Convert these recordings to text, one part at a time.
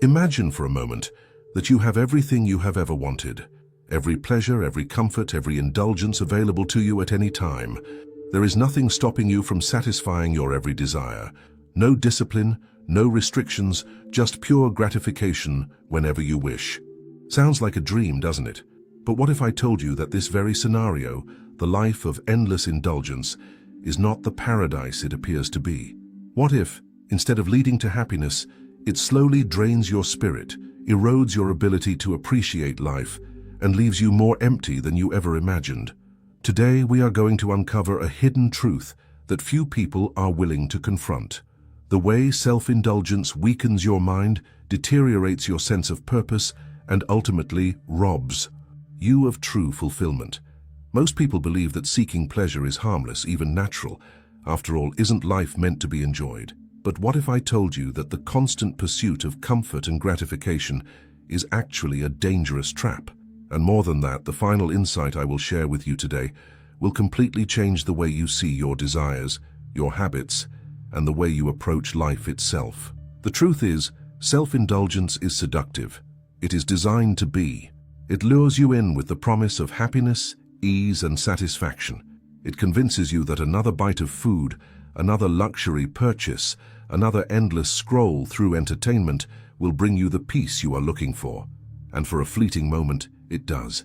Imagine for a moment that you have everything you have ever wanted. Every pleasure, every comfort, every indulgence available to you at any time. There is nothing stopping you from satisfying your every desire. No discipline, no restrictions, just pure gratification whenever you wish. Sounds like a dream, doesn't it? But what if I told you that this very scenario, the life of endless indulgence, is not the paradise it appears to be? What if, instead of leading to happiness, it slowly drains your spirit, erodes your ability to appreciate life, and leaves you more empty than you ever imagined? Today we are going to uncover a hidden truth that few people are willing to confront. The way self-indulgence weakens your mind, deteriorates your sense of purpose, and ultimately robs you of true fulfillment. Most people believe that seeking pleasure is harmless, even natural. After all, isn't life meant to be enjoyed? But what if I told you that the constant pursuit of comfort and gratification is actually a dangerous trap? And more than that, the final insight I will share with you today will completely change the way you see your desires, your habits, and the way you approach life itself. The truth is, self-indulgence is seductive. It is designed to be. It lures you in with the promise of happiness, ease, and satisfaction. It convinces you that another bite of food, another luxury purchase, another endless scroll through entertainment will bring you the peace you are looking for. And for a fleeting moment, it does.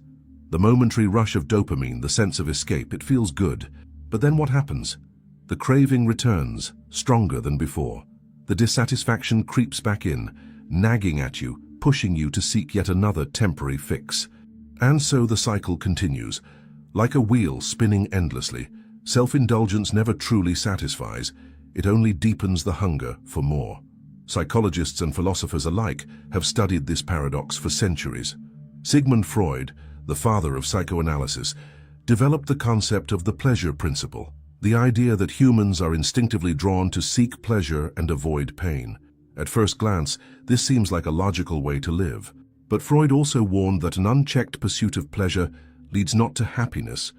The momentary rush of dopamine, the sense of escape, it feels good. But then what happens? The craving returns, stronger than before. The dissatisfaction creeps back in, nagging at you, pushing you to seek yet another temporary fix. And so the cycle continues. Like a wheel spinning endlessly, self-indulgence never truly satisfies. It only deepens the hunger for more. Psychologists and philosophers alike have studied this paradox for centuries. Sigmund Freud, the father of psychoanalysis, developed the concept of the pleasure principle, the idea that humans are instinctively drawn to seek pleasure and avoid pain. At first glance, this seems like a logical way to live. But Freud also warned that an unchecked pursuit of pleasure leads not to happiness,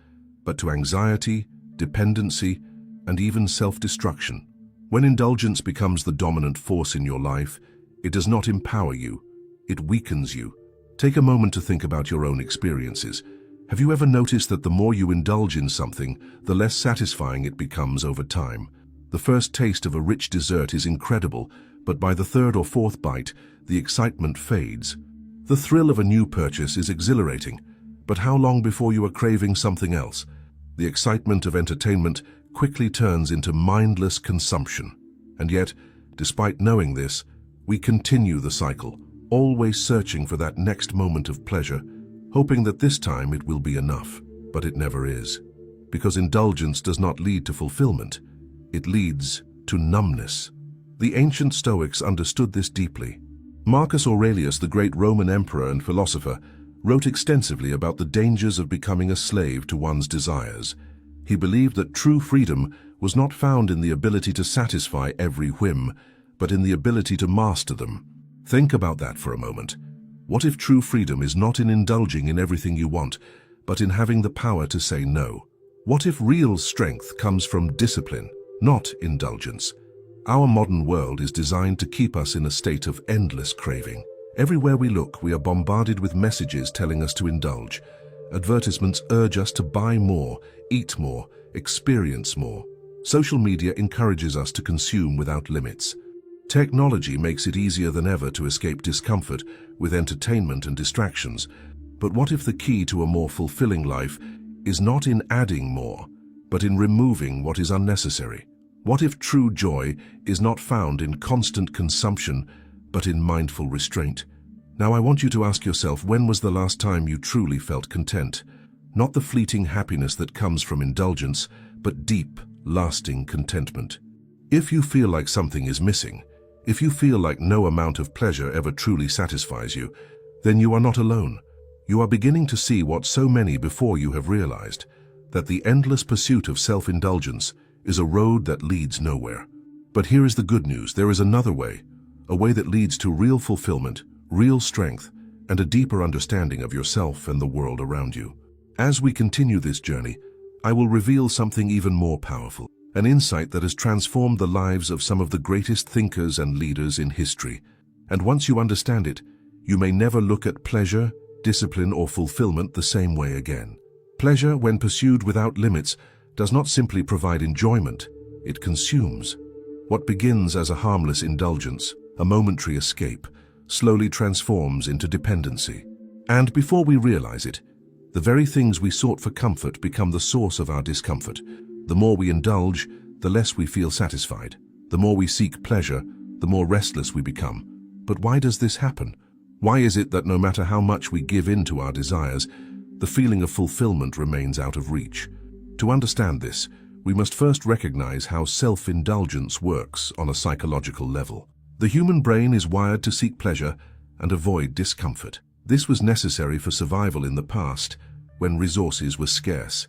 but to anxiety, dependency, and even self-destruction. When indulgence becomes the dominant force in your life, it does not empower you, it weakens you. Take a moment to think about your own experiences. Have you ever noticed that the more you indulge in something, the less satisfying it becomes over time? The first taste of a rich dessert is incredible, but by the third or fourth bite, the excitement fades. The thrill of a new purchase is exhilarating, but how long before you are craving something else? The excitement of entertainment quickly turns into mindless consumption. And yet, despite knowing this, we continue the cycle, always searching for that next moment of pleasure, hoping that this time it will be enough. But it never is. Because indulgence does not lead to fulfillment, it leads to numbness. The ancient Stoics understood this deeply. Marcus Aurelius, the great Roman emperor and philosopher, wrote extensively about the dangers of becoming a slave to one's desires. He believed that true freedom was not found in the ability to satisfy every whim, but in the ability to master them. Think about that for a moment. What if true freedom is not in indulging in everything you want, but in having the power to say no? What if real strength comes from discipline, not indulgence? Our modern world is designed to keep us in a state of endless craving. Everywhere we look, we are bombarded with messages telling us to indulge. Advertisements urge us to buy more, eat more, experience more. Social media encourages us to consume without limits. Technology makes it easier than ever to escape discomfort with entertainment and distractions. But what if the key to a more fulfilling life is not in adding more, but in removing what is unnecessary? What if true joy is not found in constant consumption, but in mindful restraint? Now I want you to ask yourself, when was the last time you truly felt content? Not the fleeting happiness that comes from indulgence, but deep, lasting contentment. If you feel like something is missing, if you feel like no amount of pleasure ever truly satisfies you, then you are not alone. You are beginning to see what so many before you have realized, that the endless pursuit of self-indulgence is a road that leads nowhere. But here is the good news. There is another way, a way that leads to real fulfillment, real strength, and a deeper understanding of yourself and the world around you. As we continue this journey, I will reveal something even more powerful, an insight that has transformed the lives of some of the greatest thinkers and leaders in history. And once you understand it, you may never look at pleasure, discipline, or fulfillment the same way again. Pleasure, when pursued without limits, does not simply provide enjoyment, it consumes. What begins as a harmless indulgence, a momentary escape, slowly transforms into dependency. And before we realize it, the very things we sought for comfort become the source of our discomfort. The more we indulge, the less we feel satisfied. The more we seek pleasure, the more restless we become. But why does this happen? Why is it that no matter how much we give in to our desires, the feeling of fulfillment remains out of reach? To understand this, we must first recognize how self-indulgence works on a psychological level. The human brain is wired to seek pleasure and avoid discomfort. This was necessary for survival in the past, when resources were scarce.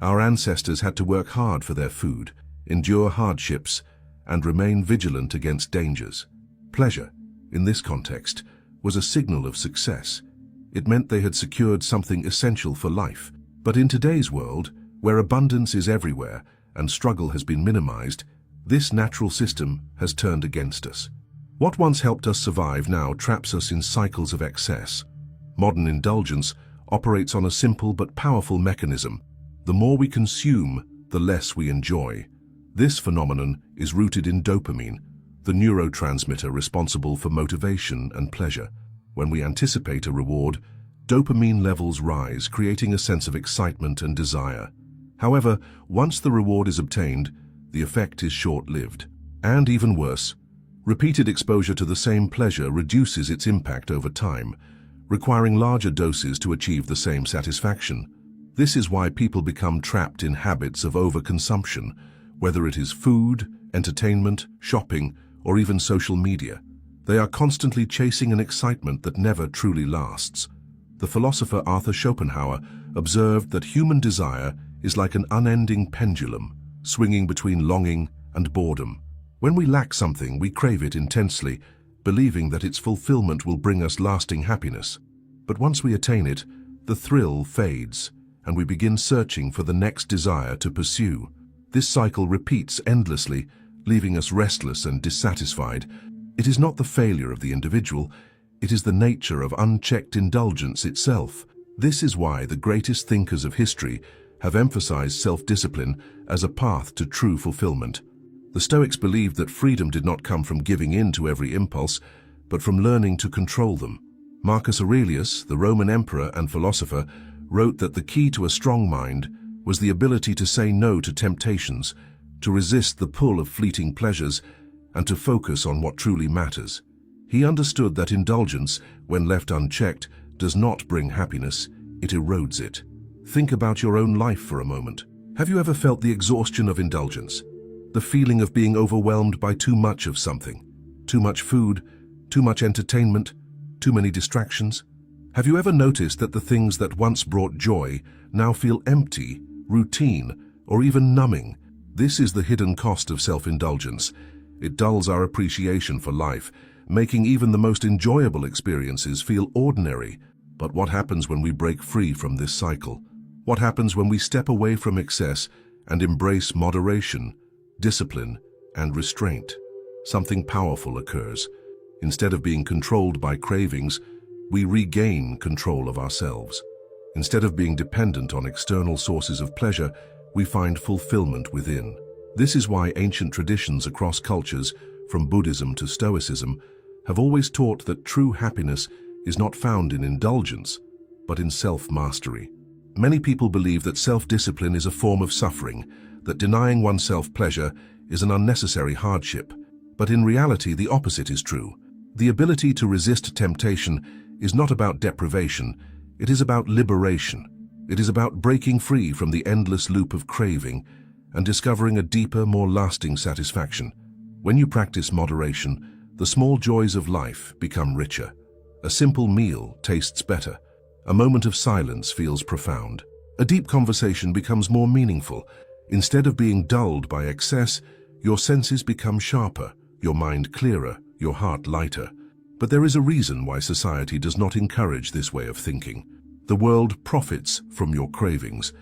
Our ancestors had to work hard for their food, endure hardships, and remain vigilant against dangers. Pleasure, in this context, was a signal of success. It meant they had secured something essential for life. But in today's world, where abundance is everywhere and struggle has been minimized, this natural system has turned against us. What once helped us survive now traps us in cycles of excess. Modern indulgence operates on a simple but powerful mechanism. The more we consume, the less we enjoy. This phenomenon is rooted in dopamine, the neurotransmitter responsible for motivation and pleasure. When we anticipate a reward, dopamine levels rise, creating a sense of excitement and desire. However, once the reward is obtained, the effect is short-lived. And even worse, repeated exposure to the same pleasure reduces its impact over time, requiring larger doses to achieve the same satisfaction. This is why people become trapped in habits of overconsumption, whether it is food, entertainment, shopping, or even social media. They are constantly chasing an excitement that never truly lasts. The philosopher Arthur Schopenhauer observed that human desire is like an unending pendulum, swinging between longing and boredom. When we lack something, we crave it intensely, believing that its fulfillment will bring us lasting happiness. But once we attain it, the thrill fades, and we begin searching for the next desire to pursue. This cycle repeats endlessly, leaving us restless and dissatisfied. It is not the failure of the individual, it is the nature of unchecked indulgence itself. This is why the greatest thinkers of history have emphasized self-discipline as a path to true fulfillment. The Stoics believed that freedom did not come from giving in to every impulse, but from learning to control them. Marcus Aurelius, the Roman emperor and philosopher, wrote that the key to a strong mind was the ability to say no to temptations, to resist the pull of fleeting pleasures, and to focus on what truly matters. He understood that indulgence, when left unchecked, does not bring happiness, it erodes it. Think about your own life for a moment. Have you ever felt the exhaustion of indulgence? The feeling of being overwhelmed by too much of something? Too much food, too much entertainment, too many distractions? Have you ever noticed that the things that once brought joy now feel empty, routine, or even numbing? This is the hidden cost of self-indulgence. It dulls our appreciation for life, making even the most enjoyable experiences feel ordinary. But what happens when we break free from this cycle? What happens when we step away from excess and embrace moderation, discipline, and restraint? Something powerful occurs. Instead of being controlled by cravings, we regain control of ourselves. Instead of being dependent on external sources of pleasure, we find fulfillment within. This is why ancient traditions across cultures, from Buddhism to Stoicism, have always taught that true happiness is not found in indulgence, but in self-mastery. Many people believe that self-discipline is a form of suffering, that denying oneself pleasure is an unnecessary hardship. But in reality, the opposite is true. The ability to resist temptation is not about deprivation, it is about liberation. It is about breaking free from the endless loop of craving and discovering a deeper, more lasting satisfaction. When you practice moderation, the small joys of life become richer. A simple meal tastes better. A moment of silence feels profound. A deep conversation becomes more meaningful. Instead of being dulled by excess, your senses become sharper, your mind clearer, your heart lighter. But there is a reason why society does not encourage this way of thinking. The world profits from your cravings.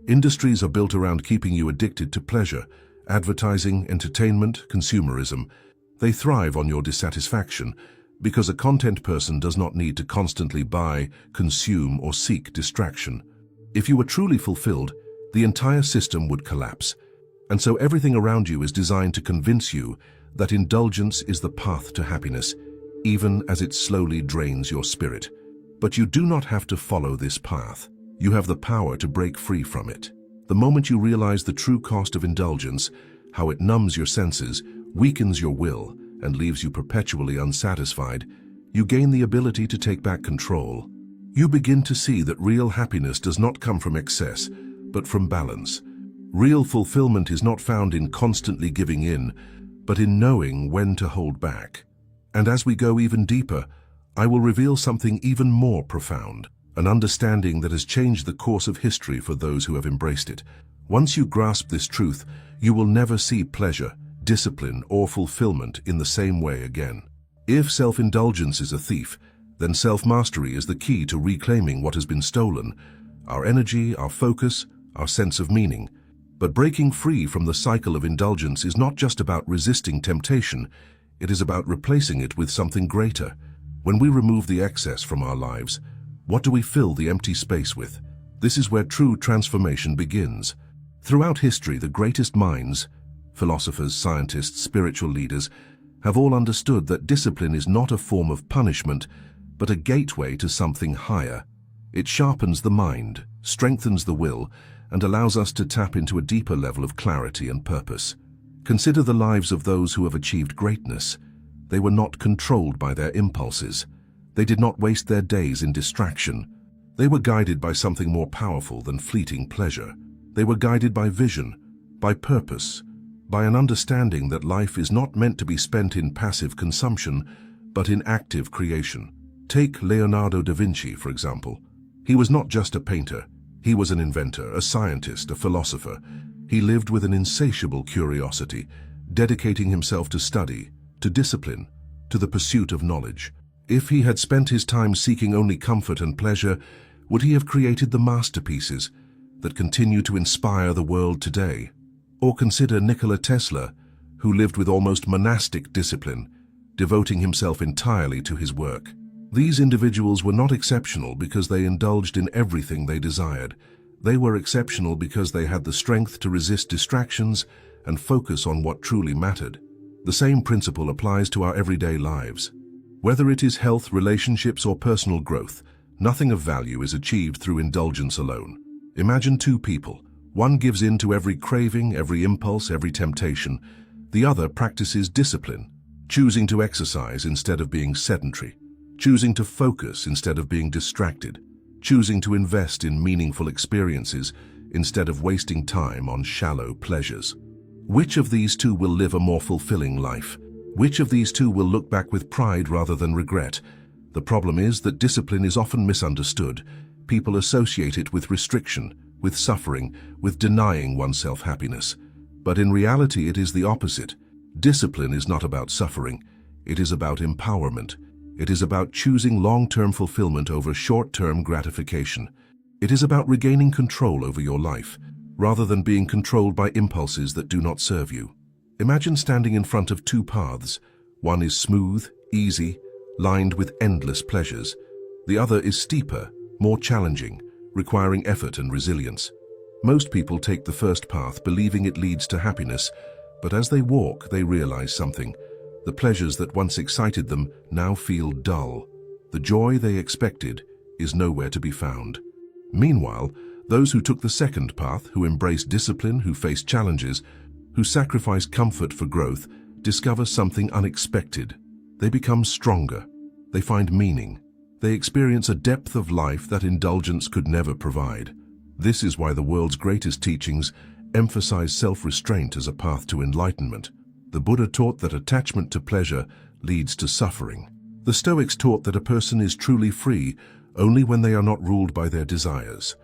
Industries are built around keeping you addicted to pleasure. Advertising, entertainment, consumerism. They thrive on your dissatisfaction, Because a content person does not need to constantly buy, consume, or seek distraction. If you were truly fulfilled, the entire system would collapse. And so everything around you is designed to convince you that indulgence is the path to happiness, even as it slowly drains your spirit. But you do not have to follow this path. You have the power to break free from it. The moment you realize the true cost of indulgence, how it numbs your senses, weakens your will, and leaves you perpetually unsatisfied, you gain the ability to take back control. You begin to see that real happiness does not come from excess, but from balance. Real fulfillment is not found in constantly giving in, but in knowing when to hold back. And as we go even deeper, I will reveal something even more profound, an understanding that has changed the course of history for those who have embraced it. Once you grasp this truth, you will never see pleasure, discipline, or fulfillment in the same way again. If self-indulgence is a thief, then self-mastery is the key to reclaiming what has been stolen: our energy, our focus, our sense of meaning. But breaking free from the cycle of indulgence is not just about resisting temptation, it is about replacing it with something greater. When we remove the excess from our lives, what do we fill the empty space with? This is where true transformation begins. Throughout history, the greatest minds, philosophers, scientists, spiritual leaders, have all understood that discipline is not a form of punishment, but a gateway to something higher. It sharpens the mind, strengthens the will, and allows us to tap into a deeper level of clarity and purpose. Consider the lives of those who have achieved greatness. They were not controlled by their impulses. They did not waste their days in distraction. They were guided by something more powerful than fleeting pleasure. They were guided by vision, by purpose, by an understanding that life is not meant to be spent in passive consumption, but in active creation. Take Leonardo da Vinci, for example. He was not just a painter. He was an inventor, a scientist, a philosopher. He lived with an insatiable curiosity, dedicating himself to study, to discipline, to the pursuit of knowledge. If he had spent his time seeking only comfort and pleasure, would he have created the masterpieces that continue to inspire the world today? Or consider Nikola Tesla, who lived with almost monastic discipline, devoting himself entirely to his work. These individuals were not exceptional because they indulged in everything they desired. They were exceptional because they had the strength to resist distractions and focus on what truly mattered. The same principle applies to our everyday lives. Whether it is health, relationships, or personal growth, nothing of value is achieved through indulgence alone. Imagine two people. One gives in to every craving, every impulse, every temptation. The other practices discipline, choosing to exercise instead of being sedentary, choosing to focus instead of being distracted, choosing to invest in meaningful experiences instead of wasting time on shallow pleasures. Which of these two will live a more fulfilling life? Which of these two will look back with pride rather than regret? The problem is that discipline is often misunderstood. People associate it with restriction, with suffering, with denying oneself happiness. But in reality, it is the opposite. Discipline is not about suffering. It is about empowerment. It is about choosing long-term fulfillment over short-term gratification. It is about regaining control over your life, rather than being controlled by impulses that do not serve you. Imagine standing in front of two paths. One is smooth, easy, lined with endless pleasures. The other is steeper, more challenging, requiring effort and resilience. Most people take the first path, believing it leads to happiness, but as they walk, they realize something. The pleasures that once excited them now feel dull. The joy they expected is nowhere to be found. Meanwhile, those who took the second path, who embraced discipline, who faced challenges, who sacrificed comfort for growth, discover something unexpected. They become stronger. They find meaning. They experience a depth of life that indulgence could never provide. This is why the world's greatest teachings emphasize self-restraint as a path to enlightenment. The Buddha taught that attachment to pleasure leads to suffering. The Stoics taught that a person is truly free only when they are not ruled by their desires.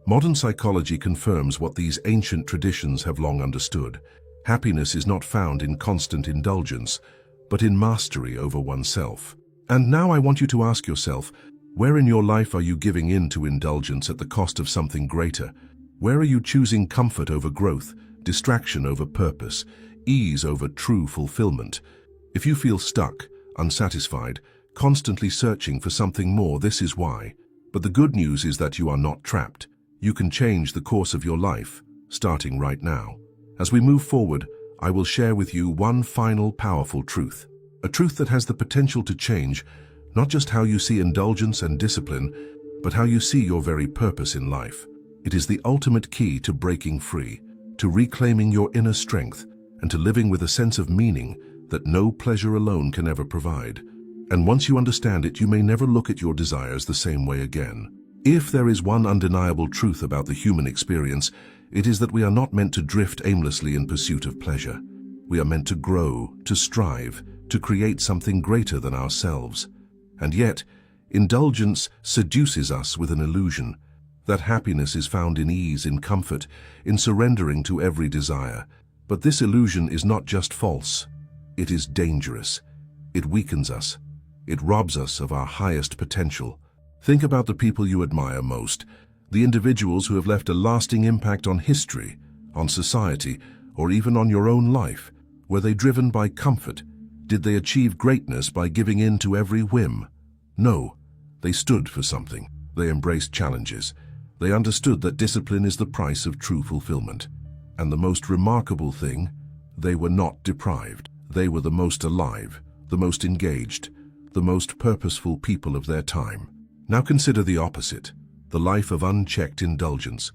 Modern psychology confirms what these ancient traditions have long understood. Happiness is not found in constant indulgence, but in mastery over oneself. And now I want you to ask yourself, where in your life are you giving in to indulgence at the cost of something greater? Where are you choosing comfort over growth, distraction over purpose, ease over true fulfillment? If you feel stuck, unsatisfied, constantly searching for something more. This is why. But the good news is that you are not trapped. You can change the course of your life, starting right now. As we move forward, I will share with you one final powerful truth. A truth that has the potential to change not just how you see indulgence and discipline, but how you see your very purpose in life. It is the ultimate key to breaking free, to reclaiming your inner strength, and to living with a sense of meaning that no pleasure alone can ever provide. And once you understand it, you may never look at your desires the same way again. If there is one undeniable truth about the human experience, it is that we are not meant to drift aimlessly in pursuit of pleasure. We are meant to grow, to strive, to create something greater than ourselves. And yet, indulgence seduces us with an illusion that happiness is found in ease, in comfort, in surrendering to every desire. But this illusion is not just false, it is dangerous. It weakens us. It robs us of our highest potential. Think about the people you admire most, the individuals who have left a lasting impact on history, on society, or even on your own life. Were they driven by comfort? Did they achieve greatness by giving in to every whim? No, they stood for something. They embraced challenges. They understood that discipline is the price of true fulfillment. And the most remarkable thing, they were not deprived. They were the most alive, the most engaged, the most purposeful people of their time. Now consider the opposite, the life of unchecked indulgence,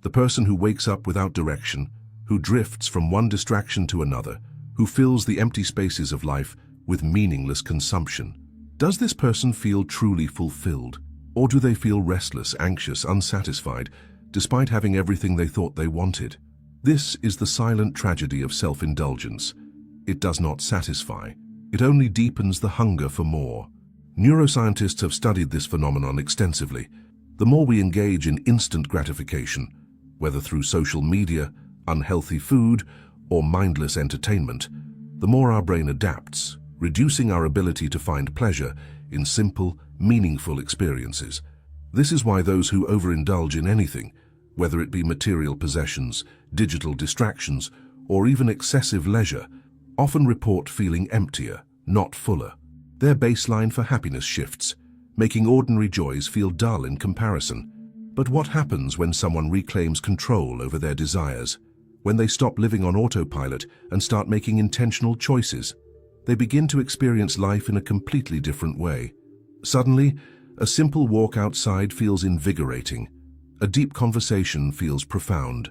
the person who wakes up without direction, who drifts from one distraction to another, who fills the empty spaces of life with meaningless consumption. Does this person feel truly fulfilled? Or do they feel restless, anxious, unsatisfied, despite having everything they thought they wanted? This is the silent tragedy of self-indulgence. It does not satisfy. It only deepens the hunger for more. Neuroscientists have studied this phenomenon extensively. The more we engage in instant gratification, whether through social media, unhealthy food, or mindless entertainment, the more our brain adapts, reducing our ability to find pleasure in simple, meaningful experiences. This is why those who overindulge in anything, whether it be material possessions, digital distractions, or even excessive leisure, often report feeling emptier, not fuller. Their baseline for happiness shifts, making ordinary joys feel dull in comparison. But what happens when someone reclaims control over their desires? When they stop living on autopilot and start making intentional choices, they begin to experience life in a completely different way. Suddenly, a simple walk outside feels invigorating. A deep conversation feels profound.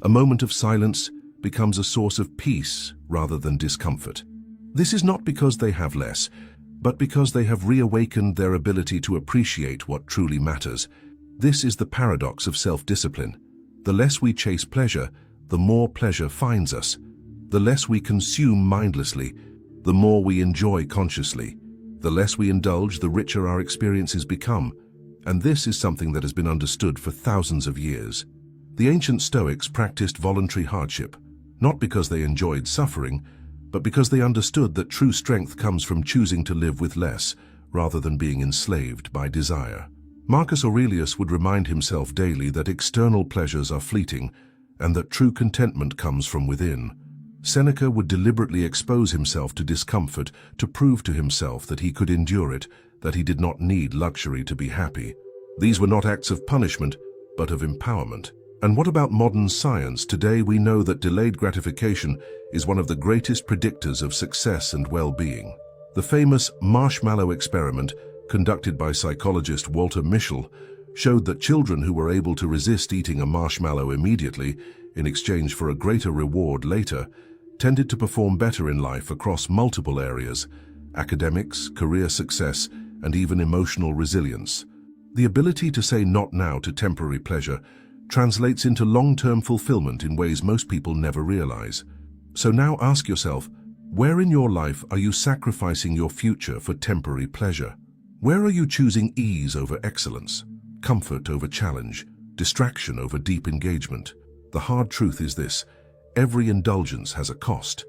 A moment of silence becomes a source of peace rather than discomfort. This is not because they have less, but because they have reawakened their ability to appreciate what truly matters. This is the paradox of self-discipline. The less we chase pleasure, the more pleasure finds us. The less we consume mindlessly, the more we enjoy consciously. The less we indulge, the richer our experiences become. And this is something that has been understood for thousands of years. The ancient Stoics practiced voluntary hardship, not because they enjoyed suffering, but because they understood that true strength comes from choosing to live with less, rather than being enslaved by desire. Marcus Aurelius would remind himself daily that external pleasures are fleeting, and that true contentment comes from within. Seneca would deliberately expose himself to discomfort to prove to himself that he could endure it, that he did not need luxury to be happy. These were not acts of punishment, but of empowerment. And what about modern science? Today we know that delayed gratification is one of the greatest predictors of success and well-being. The famous marshmallow experiment, conducted by psychologist Walter Mischel, showed that children who were able to resist eating a marshmallow immediately, in exchange for a greater reward later, tended to perform better in life across multiple areas: academics, career success, and even emotional resilience. The ability to say not now to temporary pleasure translates into long-term fulfillment in ways most people never realize. So now ask yourself, where in your life are you sacrificing your future for temporary pleasure? Where are you choosing ease over excellence, comfort over challenge, distraction over deep engagement? The hard truth is this: every indulgence has a cost.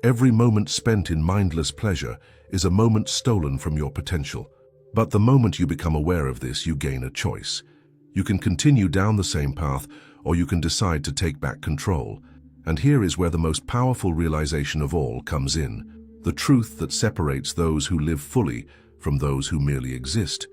Every moment spent in mindless pleasure is a moment stolen from your potential. But the moment you become aware of this, you gain a choice. You can continue down the same path, or you can decide to take back control. And here is where the most powerful realization of all comes in: the truth that separates those who live fully from those who merely exist.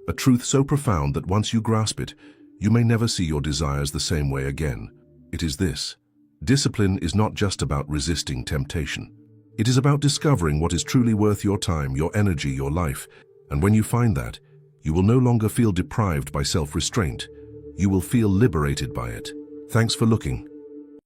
A truth so profound that once you grasp it, you may never see your desires the same way again. It is this: discipline is not just about resisting temptation. It is about discovering what is truly worth your time, your energy, your life. And when you find that, you will no longer feel deprived by self-restraint. You will feel liberated by it. Thanks for looking.